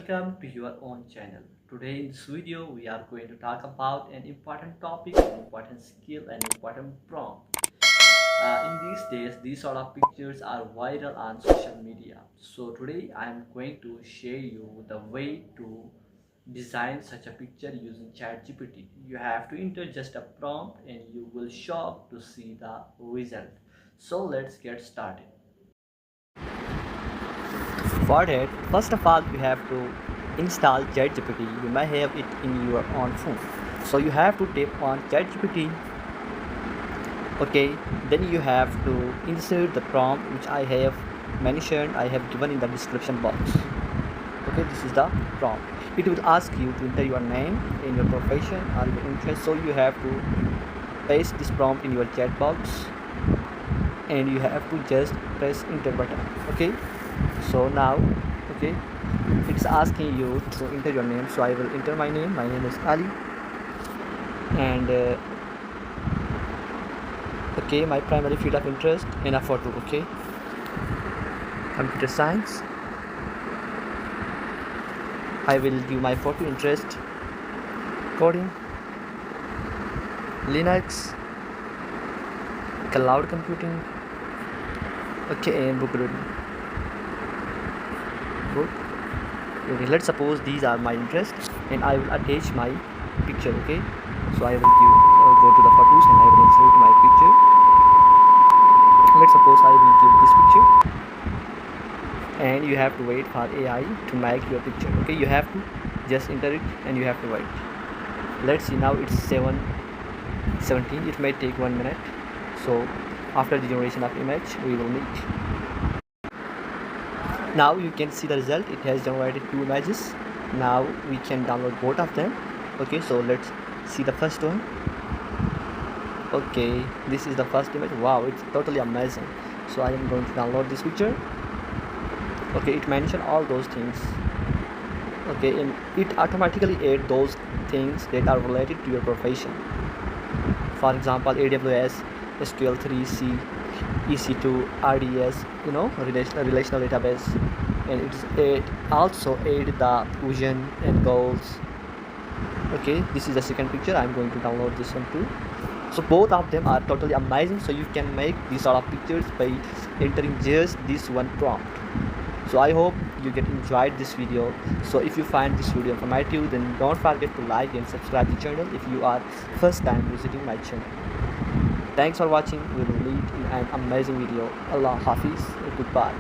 welcome to your own channel. Today in this video we are going to talk about an important topic, an important skill, and important prompt. In these days, these sort of pictures are viral on social media. So today I am going to share you the way to design such a picture using ChatGPT. You have to enter just a prompt and you will shock to see the result. So let's get started. For that, first of all, you have to install ChatGPT. You may have it in your own phone. So you have to tap on ChatGPT. Okay, then you have to insert the prompt which I have mentioned, I have given in the description box. Okay, this is the prompt. It will ask you to enter your name and your profession or your interest. So you have to paste this prompt in your chat box and you have to just press enter button. Okay, so now, okay, it's asking you to enter your name, so I will enter my name is Ali, and okay, my primary field of interest in a photo, okay, computer science. I will give my photo interest, coding, Linux, cloud computing, okay, and book reading. Okay, let's suppose these are my interests and I will attach my picture. Okay, so I will go to the photos and I will insert my picture. Let's suppose I will give this picture and you have to wait for AI to make your picture. Okay, you have to just enter it and you have to wait. Let's see, now it's 7:17. It may take 1 minute. So after the generation of image we will meet. Now you can see the result. It has generated 2 images. Now we can download both of them. Okay, so let's see the first one. Okay, this is the first image. Wow, it's totally amazing. So I am going to download this picture. Okay, it mentioned all those things. Okay, and it automatically add those things that are related to your profession. For example, AWS, SQL3, C, EC2, RDS, relational database, and it also add the vision and goals. Okay, this is the second picture. I'm going to download this one too. So both of them are totally amazing. So you can make these sort of pictures by entering just this one prompt. So I hope you get enjoyed this video. So if you find this video informative, then don't forget to like and subscribe the channel if you are first time visiting my channel. Thanks for watching. We will meet in an amazing video. Allah Hafiz. Goodbye.